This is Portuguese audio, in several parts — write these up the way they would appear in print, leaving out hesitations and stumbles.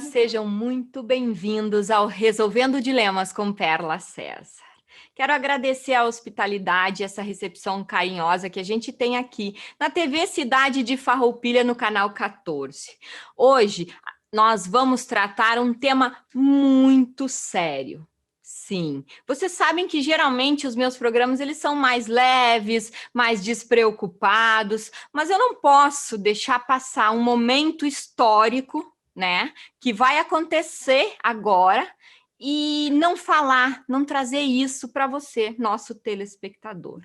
sejam muito bem-vindos ao Resolvendo Dilemas com Perla César. Quero agradecer a hospitalidade, essa recepção carinhosa que a gente tem aqui na TV Cidade de Farroupilha, no canal 14. Hoje, nós vamos tratar um tema muito sério. Sim, vocês sabem que geralmente os meus programas eles são mais leves, mais despreocupados, mas eu não posso deixar passar um momento histórico, né, que vai acontecer agora e não falar, não trazer isso para você, nosso telespectador.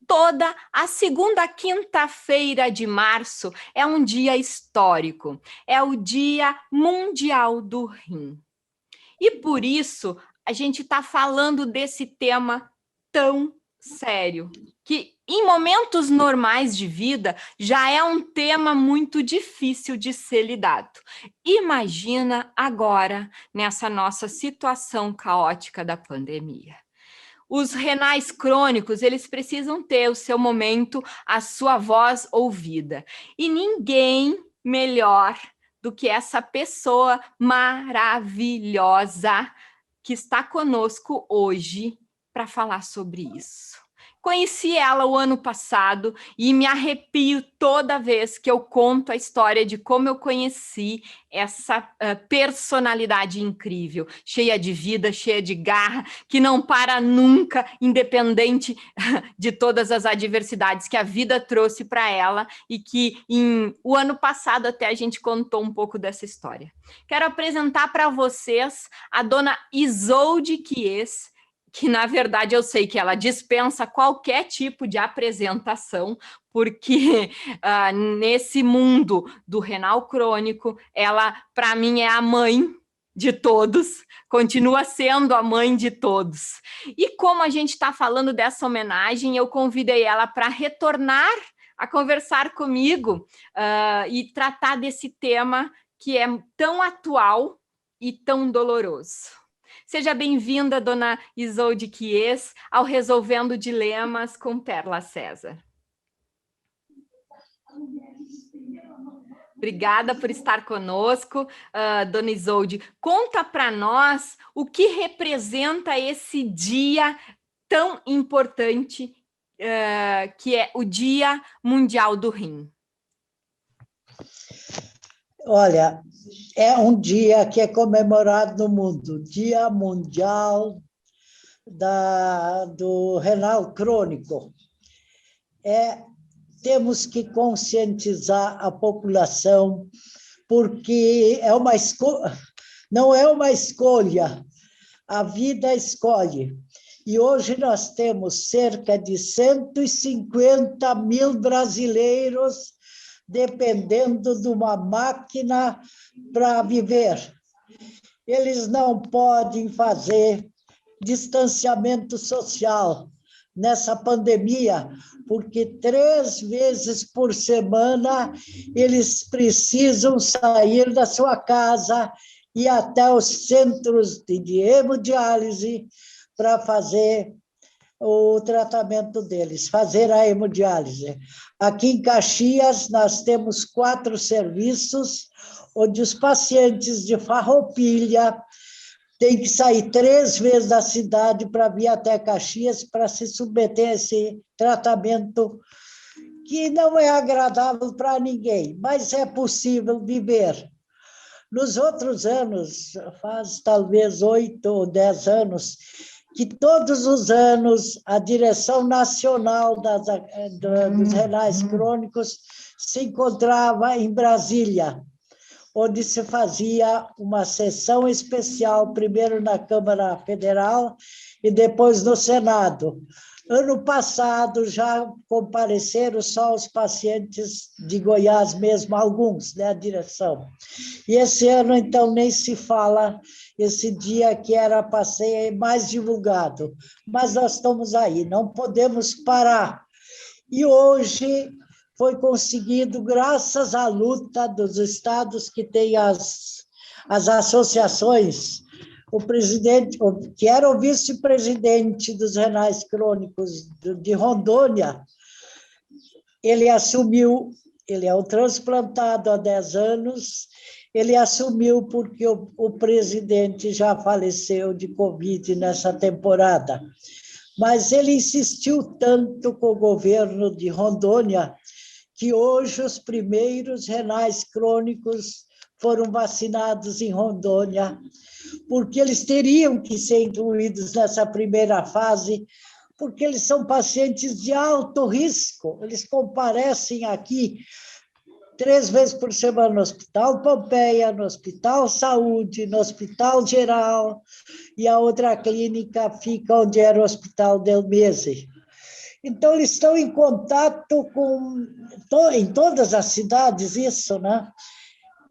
Toda a segunda quinta-feira de março é um dia histórico, é o Dia Mundial do Rim. E por isso a gente está falando desse tema tão sério, que em momentos normais de vida já é um tema muito difícil de ser lidado. Imagina agora nessa nossa situação caótica da pandemia. Os renais crônicos, eles precisam ter o seu momento, a sua voz ouvida. E ninguém melhor do que essa pessoa maravilhosa que está conosco hoje para falar sobre isso. Conheci ela o ano passado e me arrepio toda vez que eu conto a história de como eu conheci essa personalidade incrível, cheia de vida, cheia de garra, que não para nunca, independente de todas as adversidades que a vida trouxe para ela e que o ano passado até a gente contou um pouco dessa história. Quero apresentar para vocês a dona Isolde Chies, que na verdade eu sei que ela dispensa qualquer tipo de apresentação, porque nesse mundo do renal crônico, ela, para mim, é a mãe de todos, continua sendo a mãe de todos. E como a gente está falando dessa homenagem, eu convidei ela para retornar a conversar comigo e tratar desse tema que é tão atual e tão doloroso. Seja bem-vinda, dona Isolde Chies, ao Resolvendo Dilemas com Perla César. Obrigada por estar conosco, dona Isolde. Conta para nós o que representa esse dia tão importante, que é o Dia Mundial do Rim. Olha, é um dia que é comemorado no mundo, Dia Mundial do Renal Crônico. Temos que conscientizar a população, porque não é uma escolha, a vida escolhe. E hoje nós temos cerca de 150 mil brasileiros dependendo de uma máquina para viver. Eles não podem fazer distanciamento social nessa pandemia, porque 3 vezes por semana eles precisam sair da sua casa e até os centros de hemodiálise para fazer o tratamento deles, fazer a hemodiálise. Aqui em Caxias, nós temos 4 serviços, onde os pacientes de Farroupilha têm que sair 3 vezes da cidade para vir até Caxias para se submeter a esse tratamento que não é agradável para ninguém, mas é possível viver. Nos outros anos, faz talvez 8 ou 10 anos, que todos os anos a Direção Nacional dos Renais Crônicos se encontrava em Brasília, onde se fazia uma sessão especial, primeiro na Câmara Federal e depois no Senado. Ano passado já compareceram só os pacientes de Goiás mesmo, alguns, né, a direção. E esse ano, então, nem se fala, esse dia que era para ser mais divulgado. Mas nós estamos aí, não podemos parar. E hoje foi conseguido, graças à luta dos estados que têm as associações, o presidente, que era o vice-presidente dos renais crônicos de Rondônia, ele assumiu, ele é um transplantado há 10 anos, Ele assumiu porque o presidente já faleceu de Covid nessa temporada. Mas ele insistiu tanto com o governo de Rondônia que hoje os primeiros renais crônicos foram vacinados em Rondônia, porque eles teriam que ser incluídos nessa primeira fase, porque eles são pacientes de alto risco. Eles comparecem aqui 3 vezes por semana no Hospital Pompeia, no Hospital Saúde, no Hospital Geral, e a outra clínica fica onde era o Hospital Del Mese. Então, eles estão em contato em todas as cidades, isso, né?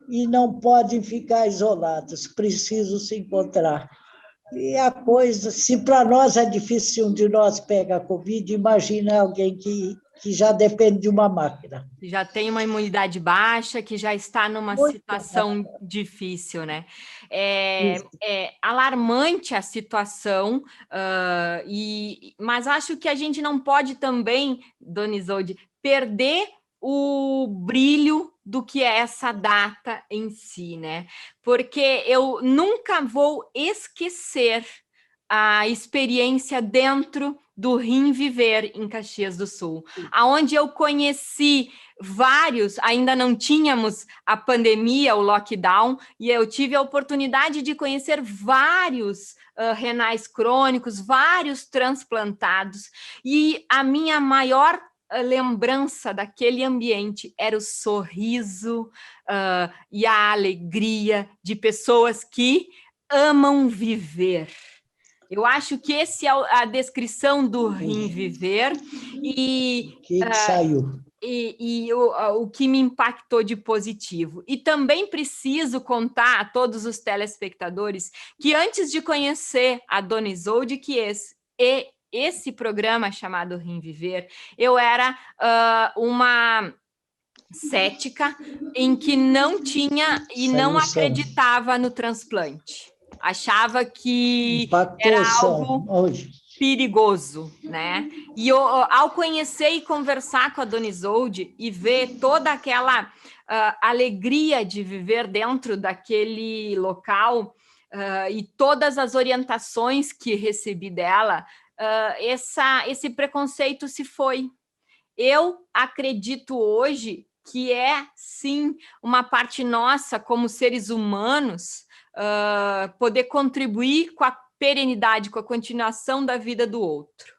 E não podem ficar isolados, precisam se encontrar. E a coisa, se para nós é difícil, um de nós pega a Covid, imagina alguém que já depende de uma máquina. Já tem uma imunidade baixa, que já está numa situação difícil, né? É alarmante a situação, mas acho que a gente não pode também, dona Isolde, perder o brilho do que é essa data em si, né? Porque eu nunca vou esquecer a experiência dentro do Rim Viver em Caxias do Sul, aonde eu conheci vários, ainda não tínhamos a pandemia, o lockdown, e eu tive a oportunidade de conhecer vários renais crônicos, vários transplantados, e a minha maior lembrança daquele ambiente era o sorriso e a alegria de pessoas que amam viver. Eu acho que esse é a descrição do Rim Viver que saiu. E o que me impactou de positivo. E também preciso contar a todos os telespectadores que antes de conhecer a dona Isolde, que esse programa chamado Rim Viver, eu era uma cética em que não tinha e não acreditava no transplante. Achava que era algo perigoso, né? E eu, ao conhecer e conversar com a dona Isolde e ver toda aquela alegria de viver dentro daquele local e todas as orientações que recebi dela, esse preconceito se foi. Eu acredito hoje que é, sim, uma parte nossa como seres humanos poder contribuir com a perenidade, com a continuação da vida do outro.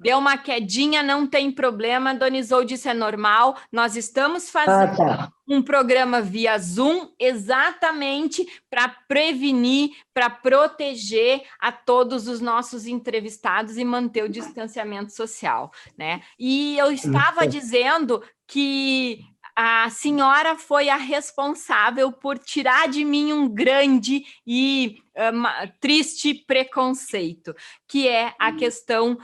Deu uma quedinha, não tem problema, dona Isolde, isso é normal. Nós estamos fazendo um programa via Zoom exatamente para prevenir, para proteger a todos os nossos entrevistados e manter o distanciamento social, né? E eu estava dizendo que a senhora foi a responsável por tirar de mim um grande e triste preconceito, que é a questão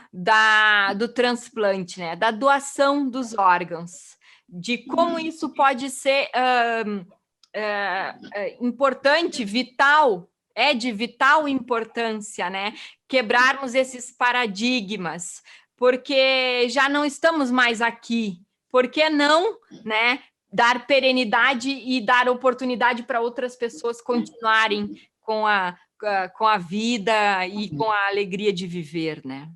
do transplante, né? Da doação dos órgãos, de como isso pode ser importante, vital, de vital importância, né? Quebrarmos esses paradigmas, porque já não estamos mais aqui. Por que não, né, dar perenidade e dar oportunidade para outras pessoas continuarem com a vida e com a alegria de viver, né?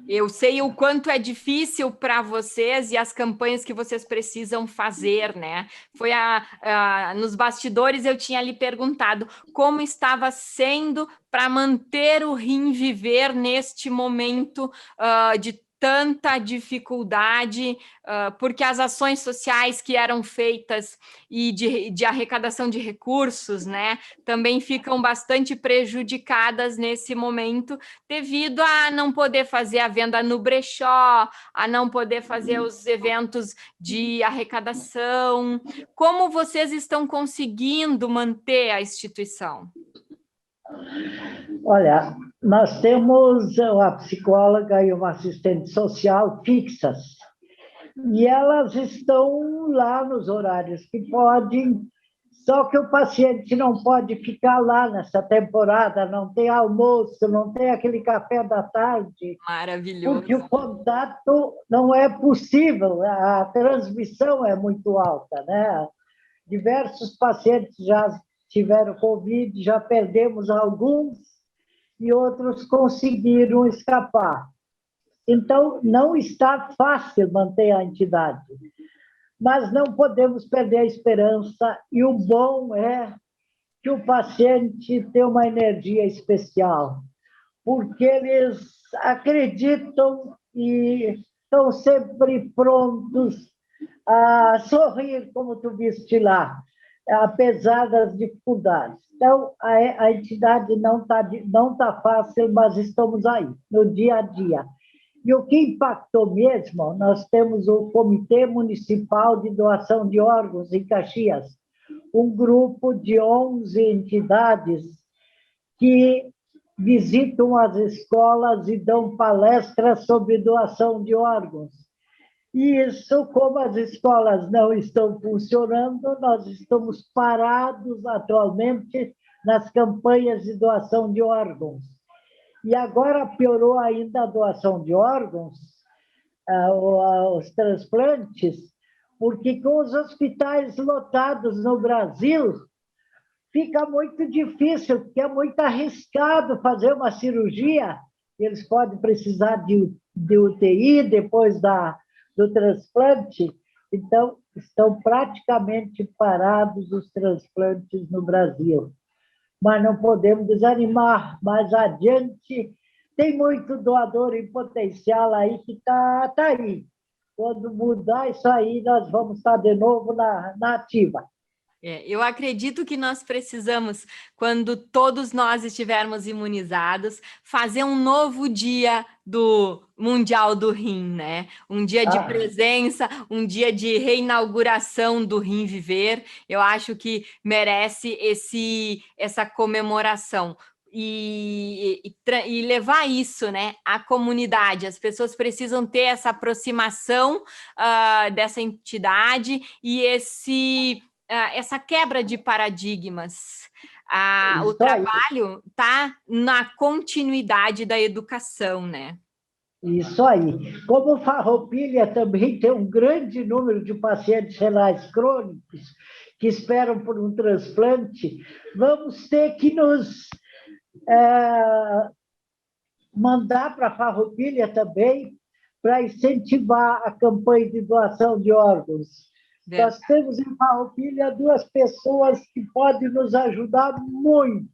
Eu sei o quanto é difícil para vocês e as campanhas que vocês precisam fazer, né? Foi nos bastidores eu tinha lhe perguntado como estava sendo para manter o Rim Viver neste momento de tanta dificuldade, porque as ações sociais que eram feitas e de arrecadação de recursos, né, também ficam bastante prejudicadas nesse momento, devido a não poder fazer a venda no brechó, a não poder fazer os eventos de arrecadação. Como vocês estão conseguindo manter a instituição? Olha, nós temos uma psicóloga e uma assistente social fixas, e elas estão lá nos horários que podem, Só que o paciente não pode ficar lá nessa temporada, não tem almoço, não tem aquele café da tarde, Maravilhoso. porque o contato não é possível, a transmissão é muito alta, né? Diversos pacientes já tiveram Covid, já perdemos alguns e outros conseguiram escapar. Então, não está fácil manter a entidade, mas não podemos perder a esperança, e o bom é que o paciente tem uma energia especial, porque eles acreditam e estão sempre prontos a sorrir, como tu viste lá, apesar das dificuldades. Então, a entidade não tá fácil, mas estamos aí, no dia a dia. E o que impactou mesmo, nós temos o Comitê Municipal de Doação de Órgãos em Caxias, um grupo de 11 entidades que visitam as escolas e dão palestras sobre doação de órgãos. E isso, como as escolas não estão funcionando, nós estamos parados atualmente nas campanhas de doação de órgãos. E agora piorou ainda a doação de órgãos, os transplantes, porque com os hospitais lotados no Brasil, fica muito difícil, porque é muito arriscado fazer uma cirurgia. Eles podem precisar de UTI depois do transplante. Então, estão praticamente parados os transplantes no Brasil. Mas não podemos desanimar. Mais adiante, tem muito doador em potencial aí que está aí. Quando mudar isso aí, nós vamos estar de novo na ativa. Eu acredito que nós precisamos, quando todos nós estivermos imunizados, fazer um novo dia do Mundial do Rim, né? Um dia de presença, um dia de reinauguração do Rim Viver. Eu acho que merece essa comemoração. E levar isso, né, à comunidade. As pessoas precisam ter essa aproximação dessa entidade e essa quebra de paradigmas. O trabalho está na continuidade da educação, né? Isso aí. Como Farroupilha também tem um grande número de pacientes renais crônicos que esperam por um transplante, vamos ter que nos mandar para Farroupilha também para incentivar a campanha de doação de órgãos. Nós temos em Farroupilha 2 pessoas que podem nos ajudar muito.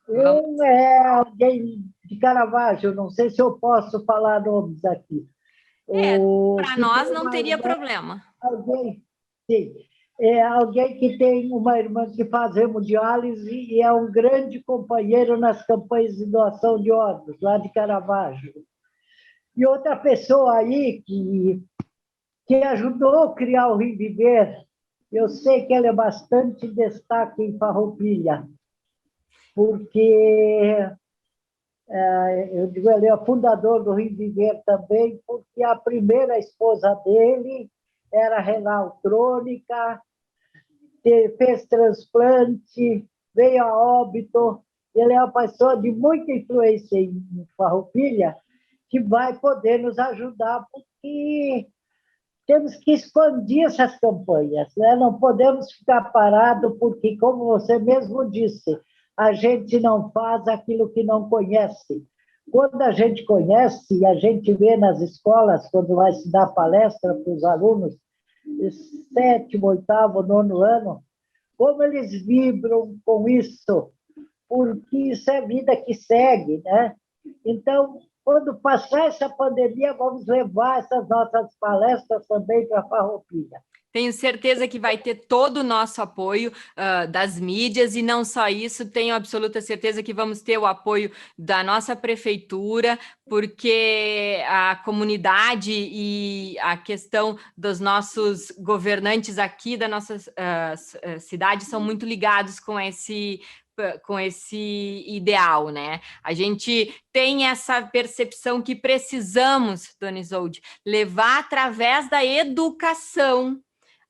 Um é alguém de Caravaggio, não sei se eu posso falar nomes aqui. Para nós não teria problema. Sim, é alguém que tem uma irmã que faz hemodiálise e é um grande companheiro nas campanhas de doação de órgãos, lá de Caravaggio. E outra pessoa aí que ajudou a criar o Rim Viver, eu sei que ela é bastante destaque em Farroupilha, porque eu digo, ele é o fundador do Rim Viver também, porque a primeira esposa dele era renal crônica, fez transplante, veio a óbito. Ele é uma pessoa de muita influência em Farroupilha, que vai poder nos ajudar, porque temos que expandir essas campanhas, né? Não podemos ficar parados, porque, como você mesmo disse, a gente não faz aquilo que não conhece. Quando a gente conhece, a gente vê nas escolas, quando vai se dar palestra para os alunos, 7º, 8º, 9º ano, como eles vibram com isso, porque isso é vida que segue, né? Então, quando passar essa pandemia, vamos levar essas nossas palestras também para a Farroupilha. Tenho certeza que vai ter todo o nosso apoio das mídias, e não só isso, tenho absoluta certeza que vamos ter o apoio da nossa prefeitura, porque a comunidade e a questão dos nossos governantes aqui da nossa cidade são muito ligados com esse ideal, né? A gente tem essa percepção que precisamos, Dona Isolde, levar através da educação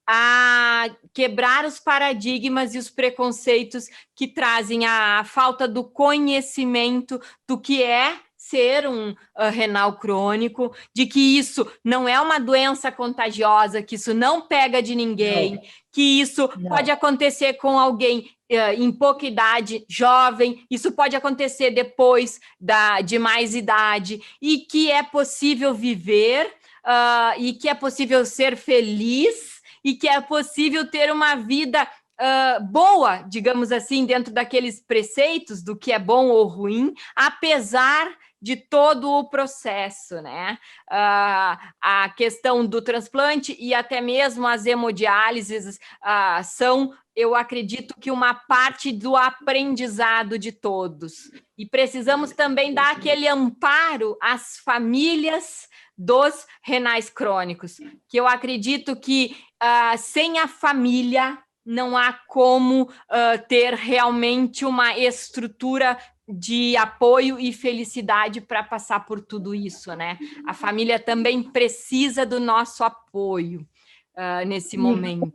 a quebrar os paradigmas e os preconceitos que trazem a falta do conhecimento do que é ser um renal crônico, de que isso não é uma doença contagiosa, que isso não pega de ninguém, que isso pode acontecer com alguém em pouca idade, jovem, isso pode acontecer depois de mais idade, e que é possível viver, e que é possível ser feliz, e que é possível ter uma vida boa, digamos assim, dentro daqueles preceitos do que é bom ou ruim, apesar de todo o processo, né? A questão do transplante e até mesmo as hemodiálises são, eu acredito, que uma parte do aprendizado de todos. E precisamos também dar aquele amparo às famílias dos renais crônicos, que eu acredito que sem a família não há como ter realmente uma estrutura de apoio e felicidade para passar por tudo isso, né? A família também precisa do nosso apoio nesse momento.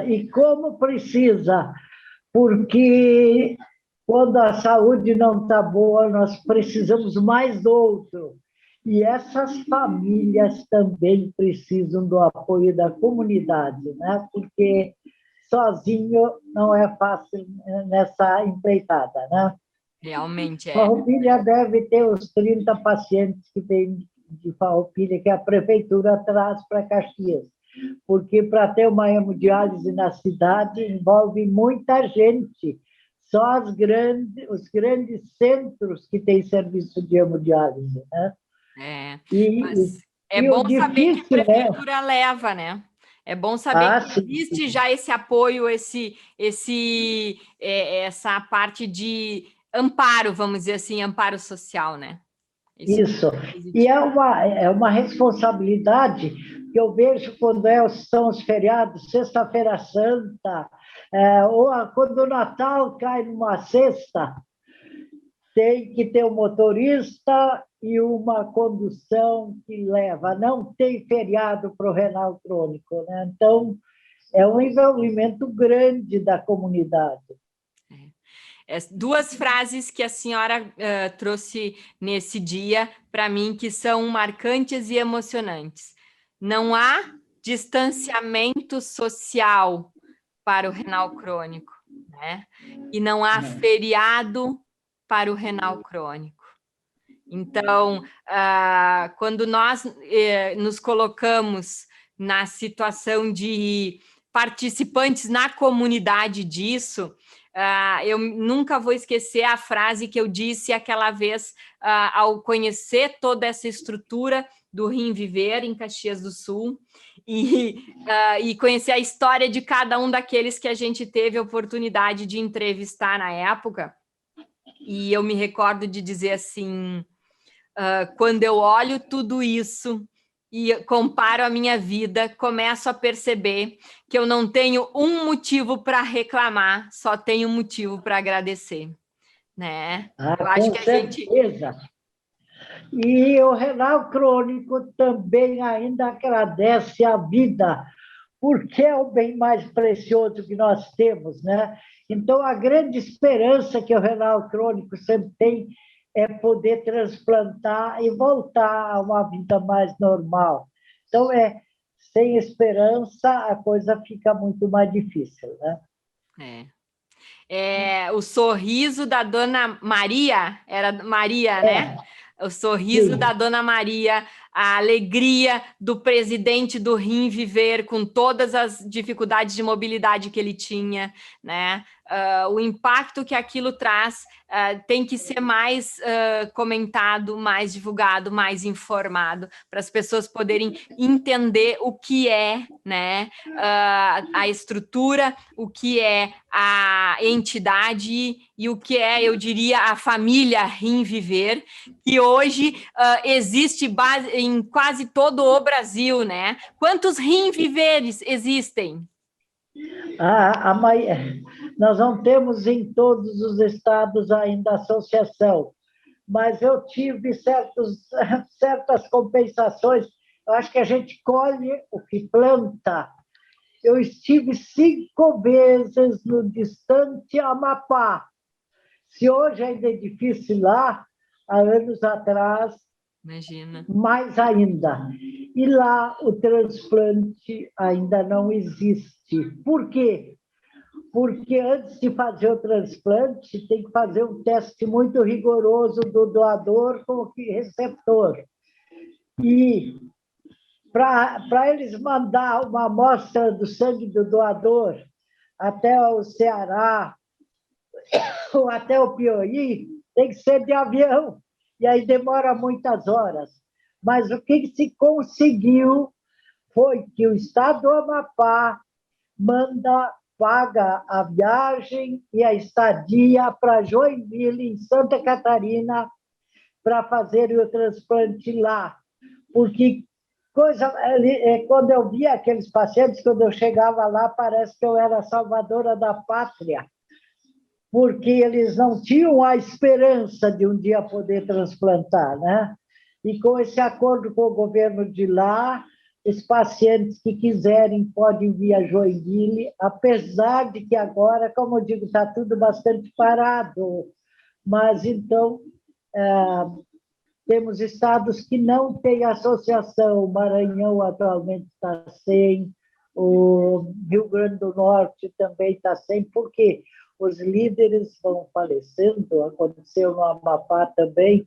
E como precisa, porque quando a saúde não está boa, nós precisamos mais outro. E essas famílias também precisam do apoio da comunidade, né? Porque sozinho não é fácil nessa empreitada, né? Realmente é. Farroupilha deve ter os 30 pacientes que vêm de Farroupilha, que a prefeitura traz para Caxias. Porque para ter uma hemodiálise na cidade envolve muita gente. Só os grandes centros que têm serviço de hemodiálise, né? Mas é bom saber que a prefeitura leva, né? É bom saber que existe já esse apoio, essa parte de amparo, vamos dizer assim, amparo social, né? Isso. E é uma responsabilidade que eu vejo quando são os feriados, Sexta-feira Santa, ou quando o Natal cai numa sexta, tem que ter um motorista e uma condução que leva. Não tem feriado para o renal crônico, né? Então, é um envolvimento grande da comunidade. Duas frases que a senhora trouxe nesse dia para mim que são marcantes e emocionantes. Não há distanciamento social para o renal crônico, né? E não há feriado para o renal crônico. Então, quando nós nos colocamos na situação de participantes na comunidade disso, eu nunca vou esquecer a frase que eu disse aquela vez ao conhecer toda essa estrutura do Rim Viver em Caxias do Sul e conhecer a história de cada um daqueles que a gente teve a oportunidade de entrevistar na época. E eu me recordo de dizer assim, quando eu olho tudo isso e comparo a minha vida, começo a perceber que eu não tenho um motivo para reclamar, só tenho motivo para agradecer, né? Eu acho que certeza. E o renal crônico também ainda agradece a vida, porque é o bem mais precioso que nós temos, né? Então, a grande esperança que o renal crônico sempre tem é poder transplantar e voltar a uma vida mais normal. Então, sem esperança, a coisa fica muito mais difícil, né? O sorriso da Dona Maria, era Maria, né? O sorriso da Dona Maria, a alegria do presidente do Rim Viver, com todas as dificuldades de mobilidade que ele tinha, né? O impacto que aquilo traz tem que ser mais comentado, mais divulgado, mais informado, para as pessoas poderem entender o que é, né? A estrutura, o que é a entidade e o que é, eu diria, a família Rim Viver, que hoje existe em quase todo o Brasil, né? Quantos Rim Viveres existem? Nós não temos em todos os estados ainda associação, mas eu tive certas compensações. Eu acho que a gente colhe o que planta, Eu estive 5 vezes no distante Amapá. Se hoje ainda é difícil lá, há anos atrás, Imagina. mais ainda. E lá o transplante ainda não existe. Por quê? Porque antes de fazer o transplante, tem que fazer um teste muito rigoroso do doador com o receptor. E para eles mandar uma amostra do sangue do doador até o Ceará ou até o Piauí, tem que ser de avião, e aí demora muitas horas. Mas o que se conseguiu foi que o Estado do Amapá paga a viagem e a estadia para Joinville, em Santa Catarina, para fazer o transplante lá. Porque quando eu via aqueles pacientes, quando eu chegava lá, parece que eu era a salvadora da pátria, porque eles não tinham a esperança de um dia poder transplantar, né? E com esse acordo com o governo de lá, os pacientes que quiserem podem vir a Joinville, apesar de que agora, como eu digo, está tudo bastante parado. Mas, então, temos estados que não têm associação. O Maranhão atualmente está sem, o Rio Grande do Norte também está sem. Por quê? Os líderes vão falecendo, aconteceu no Amapá também.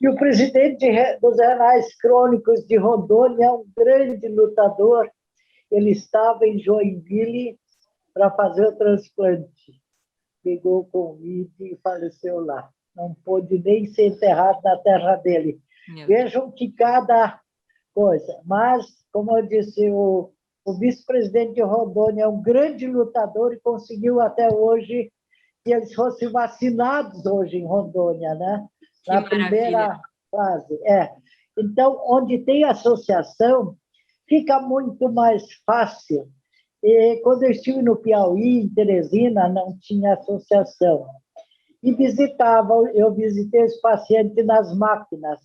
E o presidente dos renais crônicos de Rondônia é um grande lutador. Ele estava em Joinville para fazer o transplante. Pegou o Covid e faleceu lá. Não pôde nem ser enterrado na terra dele. Vejam que cada coisa. Mas, como eu disse, o vice-presidente de Rondônia é um grande lutador e conseguiu até hoje que eles fossem vacinados hoje em Rondônia, né? Na primeira fase. Então, onde tem associação, fica muito mais fácil. E quando eu estive no Piauí, em Teresina, não tinha associação. E eu visitei os pacientes nas máquinas.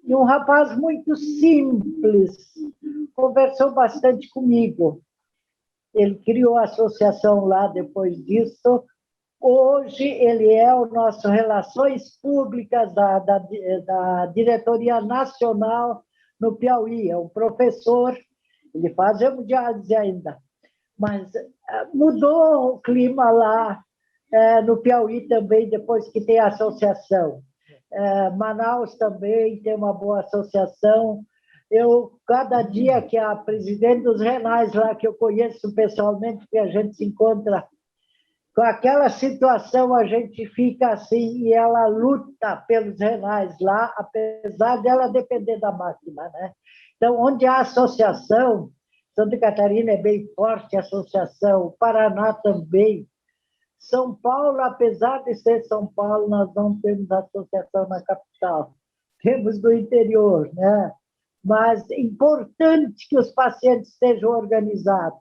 E um rapaz muito simples conversou bastante comigo. Ele criou a associação lá depois disso. Hoje ele é o nosso Relações Públicas da Diretoria Nacional no Piauí. É um professor, ele faz hemodiálise ainda. Mas mudou o clima lá no Piauí também, depois que tem a associação. Manaus também tem uma boa associação. Cada dia que a presidente dos renais lá, que eu conheço pessoalmente, que a gente se encontra com aquela situação, a gente fica assim, e ela luta pelos renais lá, apesar dela depender da máquina, né? Então, onde há associação, Santa Catarina é bem forte a associação, o Paraná também. São Paulo, apesar de ser São Paulo, nós não temos associação na capital. Temos no interior, né? Mas é importante que os pacientes estejam organizados.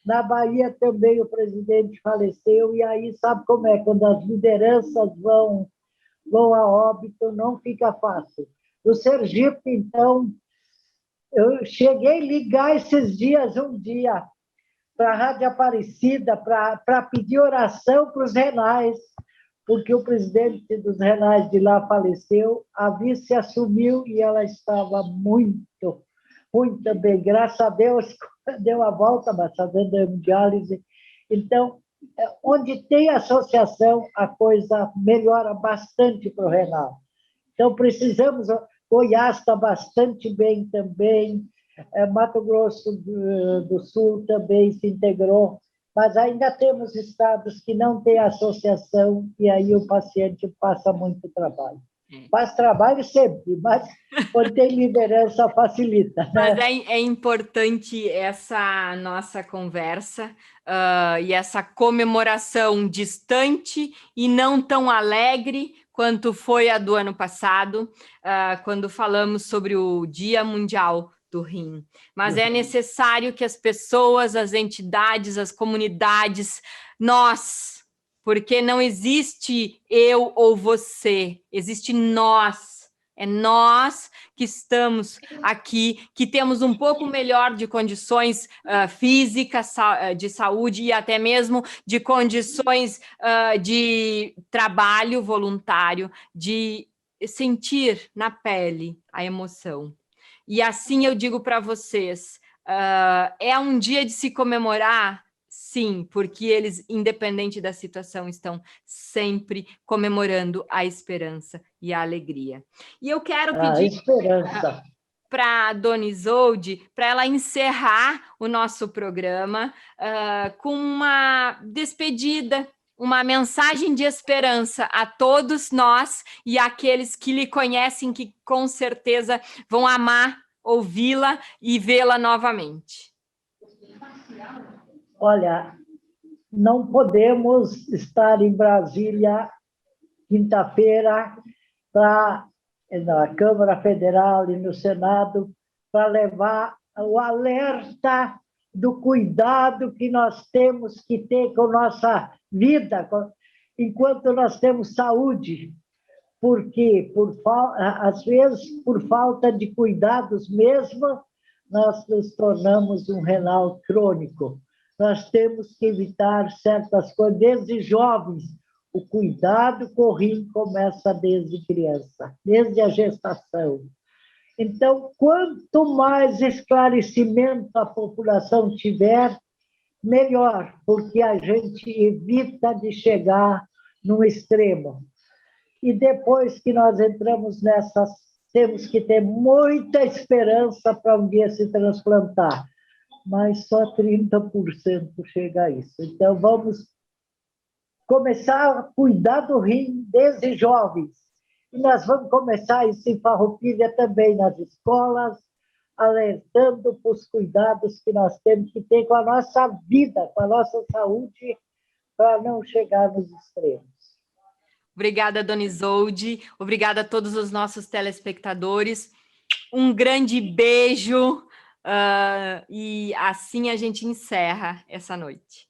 Na Bahia também o presidente faleceu, e aí sabe como é? Quando as lideranças vão a óbito, não fica fácil. No Sergipe, então, eu cheguei a ligar esses dias, um dia, para a Rádio Aparecida, para pedir oração para os renais, porque o presidente dos renais de lá faleceu, a vice assumiu e ela estava muito bem. Graças a Deus, deu a volta, mas está dando hemodiálise. Então, onde tem associação, a coisa melhora bastante para o renal. Então, precisamos... Goiás está bastante bem também, Mato Grosso do Sul também se integrou, mas ainda temos estados que não têm associação e aí o paciente passa muito trabalho. Faz trabalho sempre, mas quando tem liderança facilita. Né? Mas é importante essa nossa conversa e essa comemoração distante e não tão alegre quanto foi a do ano passado, quando falamos sobre o Dia Mundial do Rim. Mas é necessário que as pessoas, as entidades, as comunidades, nós, porque não existe eu ou você, existe nós. É nós que estamos aqui, que temos um pouco melhor de condições físicas, de saúde e até mesmo de condições de trabalho voluntário, de sentir na pele a emoção. E assim eu digo para vocês, é um dia de se comemorar? Sim, porque eles, independente da situação, estão sempre comemorando a esperança e a alegria. E eu quero pedir para a Dona Isolde, para ela encerrar o nosso programa com uma despedida, uma mensagem de esperança a todos nós e àqueles que lhe conhecem, que com certeza vão amar ouvi-la e vê-la novamente. Olha, não podemos estar em Brasília quinta-feira na Câmara Federal e no Senado para levar o alerta do cuidado que nós temos que ter com nossa vida enquanto nós temos saúde, porque às vezes por falta de cuidados mesmo nós nos tornamos um renal crônico. Nós temos que evitar certas coisas desde jovens. O cuidado com o rim começa desde criança, desde a gestação. Então, quanto mais esclarecimento a população tiver, melhor, porque a gente evita de chegar no extremo. E depois que nós entramos nessas, temos que ter muita esperança para um dia se transplantar, mas só 30% chega a isso. Então, vamos começar a cuidar do rim desde jovens. E nós vamos começar isso em Farroupilha também, nas escolas, alertando para os cuidados que nós temos que ter com a nossa vida, com a nossa saúde, para não chegar nos extremos. Obrigada, Dona Isolde. Obrigada a todos os nossos telespectadores. Um grande beijo. E assim a gente encerra essa noite.